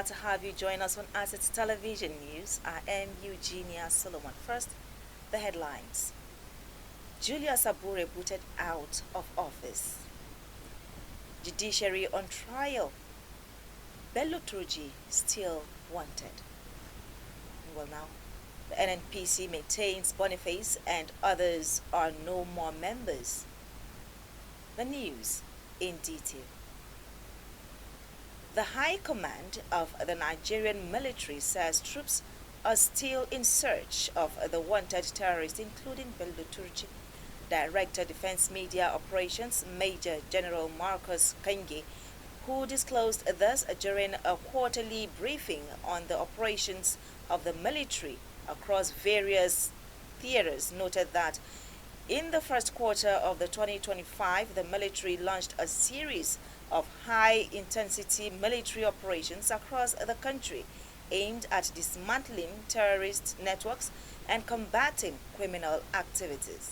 glad to have you join us on Assets Television News. I am Eugenia Solomon. First, the headlines. Julius Abure booted out of office. Judiciary on trial. Bello Turji still wanted. Well, now, the NNPC maintains Boniface and others are no more members. The news in detail. The High Command of the Nigerian military says troops are still in search of the wanted terrorists, including Bello Turji. Director Defense Media Operations Major General Marcus Kange, who disclosed this during a quarterly briefing on the operations of the military across various theaters, noted that in the first quarter of the 2025, the military launched a series of high-intensity military operations across the country aimed at dismantling terrorist networks and combating criminal activities.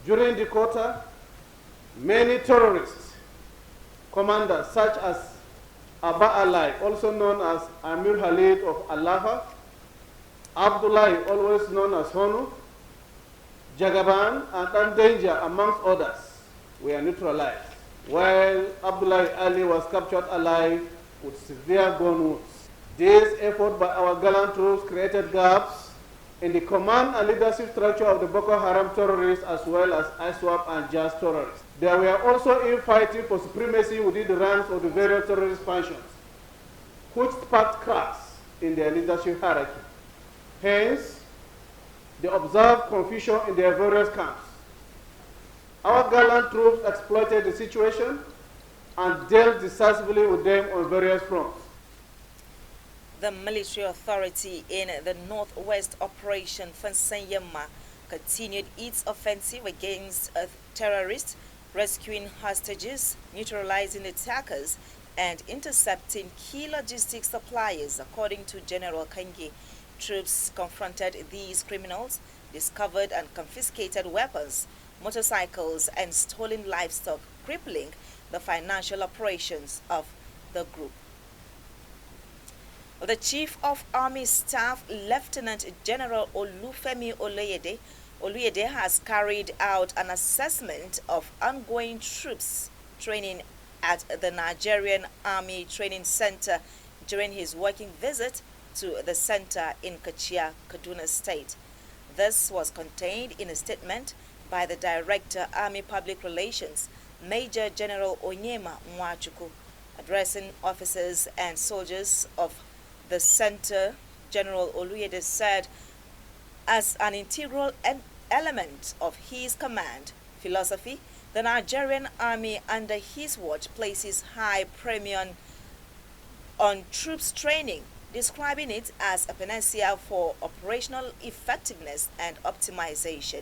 During the quarter, many terrorist commanders such as Abba Ali, also known as Amir Khalid of Allaha, Abdullahi, always known as Honu, Jagaban, and Andanger, amongst others, were neutralized, while Abdullahi Ali was captured alive with severe gun wounds. This effort by our gallant troops created gaps in the command and leadership structure of the Boko Haram terrorists as well as ISWAP and JAS terrorists. There were also infighting for supremacy within the ranks of the various terrorist factions, which sparked cracks in their leadership hierarchy. Hence, they observed confusion in their various camps. Our gallant troops exploited the situation and dealt decisively with them on various fronts. The military authority in the Northwest Operation Fansanyama continued its offensive against terrorists, rescuing hostages, neutralizing attackers, and intercepting key logistics suppliers. According to General Kange, troops confronted these criminals, discovered and confiscated weapons, motorcycles, and stolen livestock, crippling the financial operations of the group. The Chief of Army Staff, Lieutenant General Olufemi Oluyede has carried out an assessment of ongoing troops training at the Nigerian Army Training Centre during his working visit to the center in Kachia, Kaduna State. This was contained in a statement by the Director, Army Public Relations, Major General Onyema Nwachukwu, addressing officers and soldiers of the center. General Oluyede said, as an integral element of his command philosophy, the Nigerian Army under his watch places high premium on troops training, describing it as a panacea for operational effectiveness and optimization.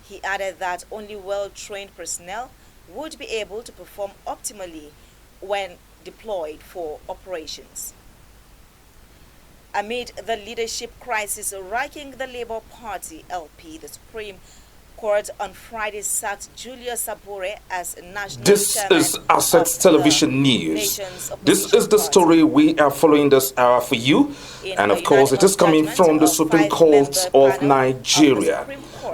He added that only well-trained personnel would be able to perform optimally when deployed for operations. Amid the leadership crisis racking the Labour Party LP, the Supreme Court on Friday sacked Julius Abure as national chairman. This is Assets Television News. This is the story we are following this hour for you. And of course, it is coming from the Supreme Court of Nigeria.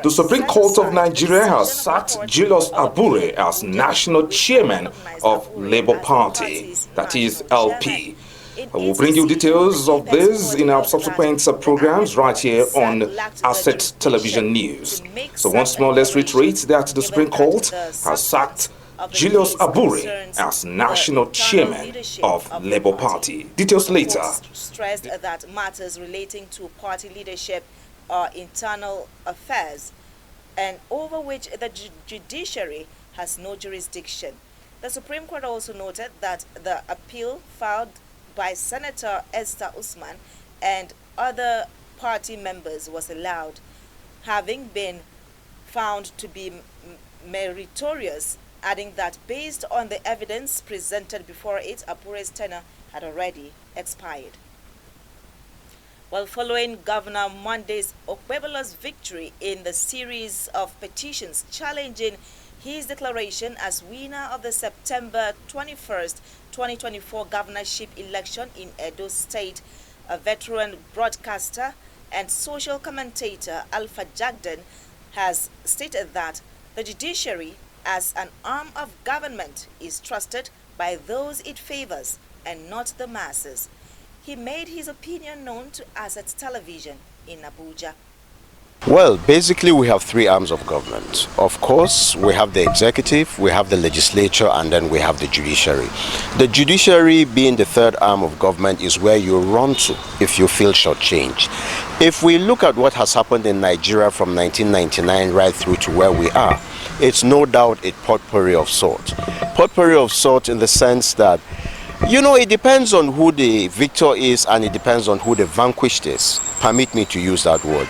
The Supreme Court of Nigeria has sacked Julius Abure as national chairman of Labour Party, that is LP. I will bring you details of this in our subsequent programs right here on Asset Television News. So once more, let's reiterate that the Supreme Court has sacked Julius Abure as national chairman of Labour Party. Details later. Stressed that matters relating to party leadership are internal affairs and over which the judiciary has no jurisdiction. The Supreme Court also noted that the appeal filed by Senator Esther Usman and other party members was allowed, having been found to be meritorious, adding that based on the evidence presented before it, Abure's tenure had already expired. While following Governor Monday's Okpebolo's victory in the series of petitions challenging His declaration as winner of the September 21st, 2024 governorship election in Edo State, a veteran broadcaster and social commentator Alpha Jagden has stated that the judiciary as an arm of government is trusted by those it favors and not the masses. He made his opinion known to Asset Television in Abuja. Well, basically we have three arms of government. Of course, we have the executive, we have the legislature, and then we have the judiciary. The judiciary, being the third arm of government, is where you run to if you feel shortchanged. If we look at what has happened in Nigeria from 1999 right through to where we are, it's no doubt a potpourri of sort. Potpourri of sort in the sense that, you know, it depends on who the victor is and it depends on who the vanquished is. Permit me to use that word.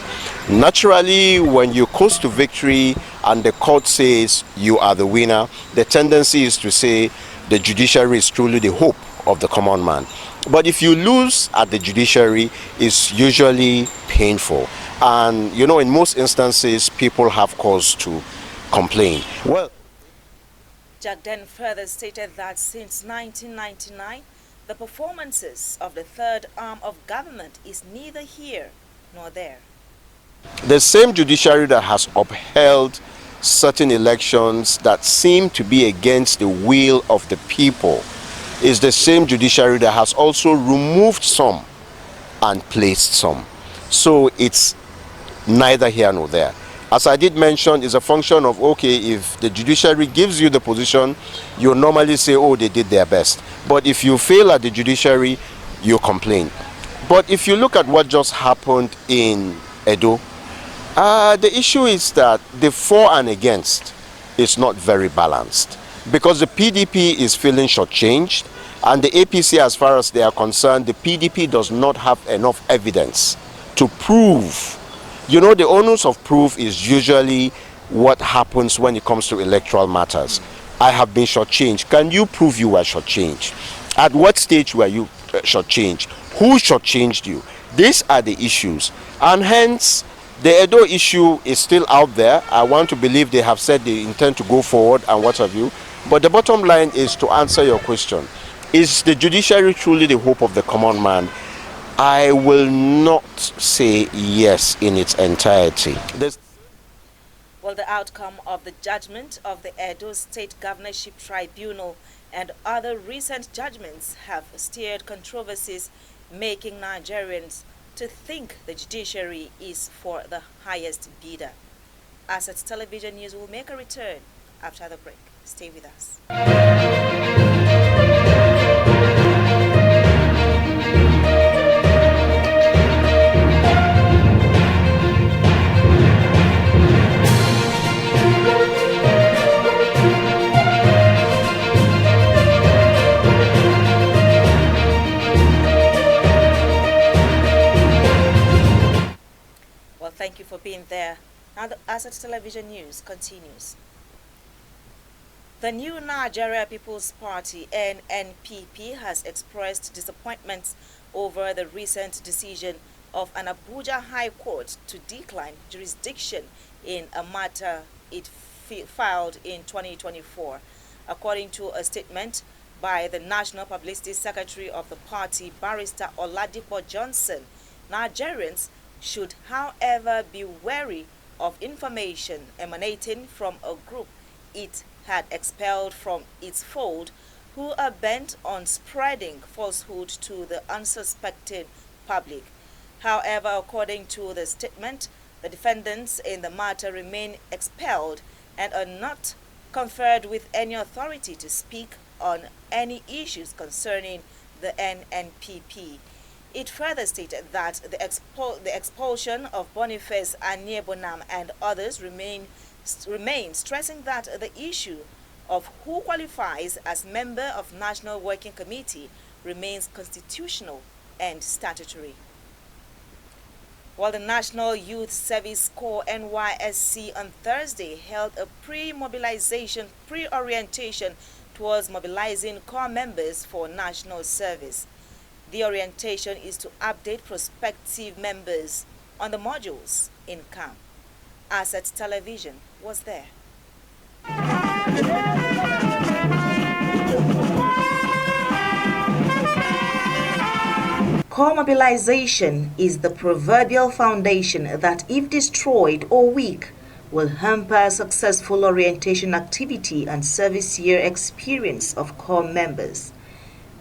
Naturally, when you coast to victory and the court says you are the winner, the tendency is to say the judiciary is truly the hope of the common man. But if you lose at the judiciary, it's usually painful. And, you know, in most instances, people have cause to complain. Well, Jagden further stated that since 1999, the performances of the third arm of government is neither here nor there. The same judiciary that has upheld certain elections that seem to be against the will of the people is the same judiciary that has also removed some and placed some. So it's neither here nor there. As I did mention, it's a function of, okay, if the judiciary gives you the position, you normally say, oh, they did their best. But if you fail at the judiciary, you complain. But if you look at what just happened in Edo, the issue is that the for and against is not very balanced, because the PDP is feeling shortchanged, and the APC, as far as they are concerned, the PDP does not have enough evidence to prove. You know, the onus of proof is usually what happens when it comes to electoral matters. I have been shortchanged. Can you prove you were shortchanged? At what stage were you shortchanged? Who shortchanged you? These are the issues, and hence the Edo issue is still out there. I want to believe they have said they intend to go forward and what have you. But the bottom line is, to answer your question, is the judiciary truly the hope of the common man? I will not say yes in its entirety. Well, the outcome of the judgment of the Edo State Governorship Tribunal and other recent judgments have stirred controversies, making Nigerians to think the judiciary is for the highest bidder. Asset Television News will make a return after the break. Stay with us. Thank you for being there. Now the Asset Television News continues. The new Nigeria People's Party, NNPP, has expressed disappointment over the recent decision of an Abuja High Court to decline jurisdiction in a matter it filed in 2024. According to a statement by the National Publicity Secretary of the party, Barrister Oladipo Johnson, Nigerians should, however, be wary of information emanating from a group it had expelled from its fold, who are bent on spreading falsehood to the unsuspecting public. However, according to the statement, the defendants in the matter remain expelled and are not conferred with any authority to speak on any issues concerning the NNPP. It further stated that the expulsion of Boniface Anyebonam and others remain, stressing that the issue of who qualifies as member of National Working Committee remains constitutional and statutory. While the National Youth Service Corps NYSC on Thursday held a pre-orientation towards mobilizing corps members for national service. The orientation is to update prospective members on the modules in camp. Asset Television was there. Core mobilization is the proverbial foundation that, if destroyed or weak, will hamper successful orientation activity and service year experience of core members.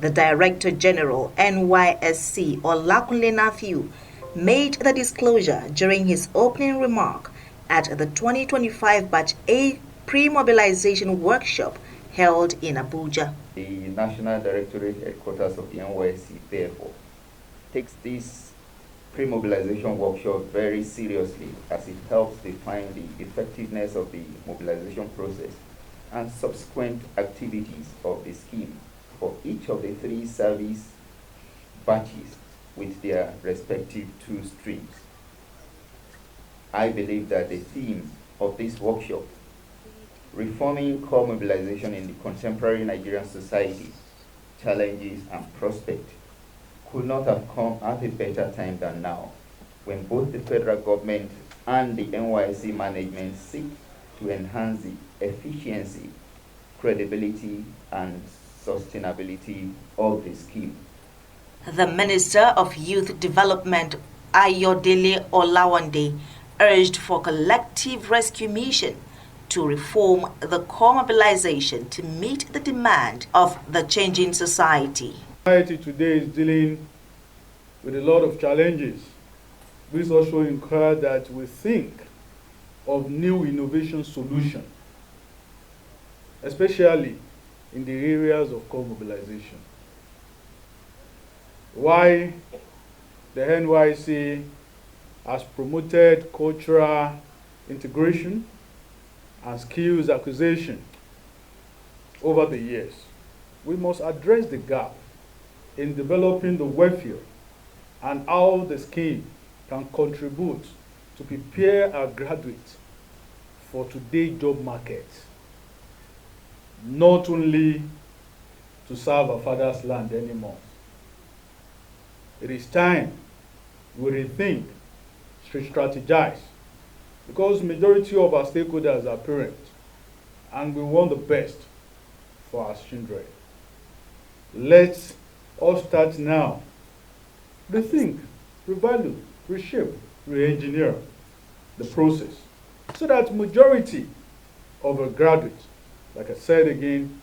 The Director General, NYSC, Olakunle Nafiu, made the disclosure during his opening remark at the 2025 Batch A pre-mobilization workshop held in Abuja. The National Directorate Headquarters of the NYSC, therefore, takes this pre-mobilization workshop very seriously, as it helps define the effectiveness of the mobilization process and subsequent activities of the scheme for each of the 3 service batches with their respective 2 streams. I believe that the theme of this workshop, reforming core mobilization in the contemporary Nigerian society, challenges and prospects, could not have come at a better time than now, when both the federal government and the NYSC management seek to enhance the efficiency, credibility, and sustainability of the scheme. The Minister of Youth Development, Ayodele Olawande, urged for collective rescue mission to reform the core mobilization to meet the demand of the changing society. Society today is dealing with a lot of challenges. This also requires that we think of new innovation solutions, especially in the areas of core mobilization. Why the NYSC has promoted cultural integration and skills acquisition over the years. We must address the gap in developing the welfare and how the scheme can contribute to prepare our graduates for today's job market, not only to serve our father's land anymore. It is time we rethink, strategize, because majority of our stakeholders are parents, and we want the best for our children. Let's all start now. Rethink, revalue, reshape, re-engineer the process, so that majority of our graduates, like I said again,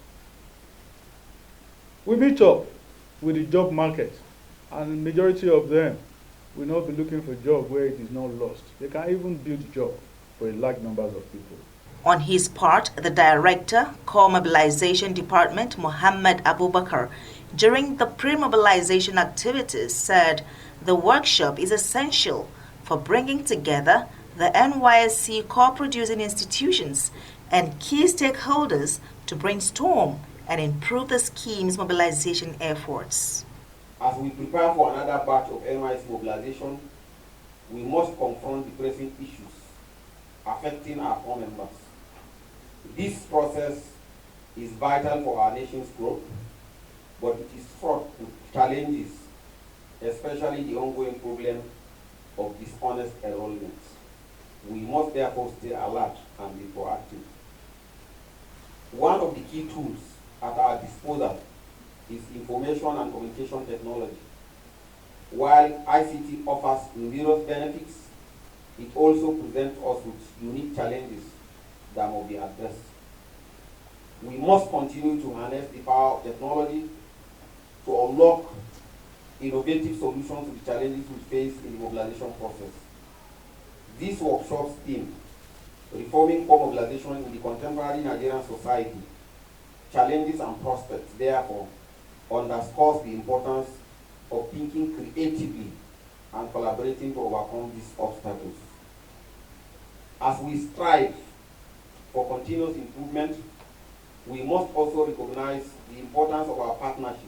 we meet up with the job market, and the majority of them will not be looking for a job where it is not lost. They can even build a job for a large number of people. On his part, the Director, Core Mobilization Department, Mohammed Abubakar, during the pre-mobilization activities said the workshop is essential for bringing together the NYSC core producing institutions and key stakeholders to brainstorm and improve the scheme's mobilization efforts. As we prepare for another batch of NYSC mobilization, we must confront the pressing issues affecting our core members. This process is vital for our nation's growth, but it is fraught with challenges, especially the ongoing problem of dishonest enrollments. We must therefore stay alert and be proactive. One of the key tools at our disposal is information and communication technology. While ICT offers numerous benefits, it also presents us with unique challenges that must be addressed. We must continue to harness the power of technology to unlock innovative solutions to the challenges we face in the mobilization process. This workshop's theme, reforming core mobilization in the contemporary Nigerian society, challenges and prospects, therefore, underscores the importance of thinking creatively and collaborating to overcome these obstacles. As we strive for continuous improvement, we must also recognize the importance of our partnerships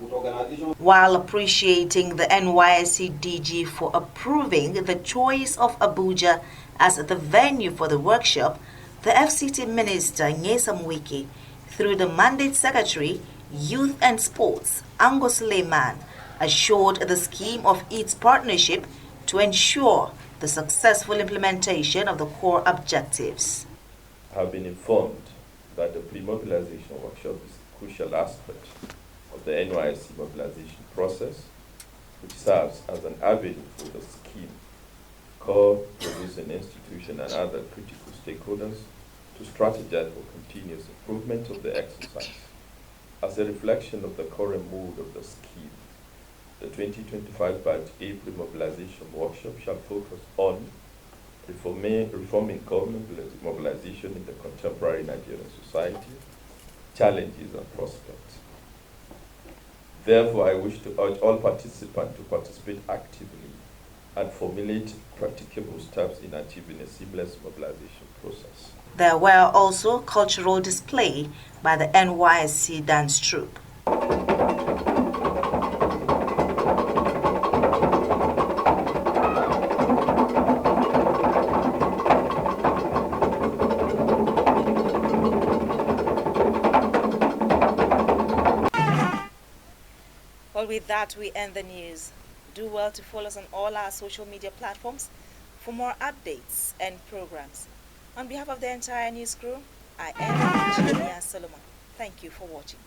with organizations. While appreciating the NYSC DG for approving the choice of Abuja as the venue for the workshop, the FCT Minister Nyesom Wike, through the Mandate Secretary, Youth and Sports, Ango Suleiman, assured the scheme of its partnership to ensure the successful implementation of the core objectives. I have been informed that the pre-mobilization workshop is a crucial aspect of the NYSC mobilization process, which serves as an avenue for the scheme, core producing institution and other critical stakeholders to strategize for continuous improvement of the exercise. As a reflection of the current mood of the scheme, the 2025 Batch A pre-mobilization workshop shall focus on reforming core mobilization in the contemporary Nigerian society, challenges and prospects. Therefore, I wish to urge all participants to participate actively and formulate practicable steps in achieving a seamless mobilization process. There were also cultural display by the NYSC dance troupe. Well, with that, we end the news. Do well to follow us on all our social media platforms for more updates and programs. On behalf of the entire news crew, I am Julius Solomon. Thank you for watching.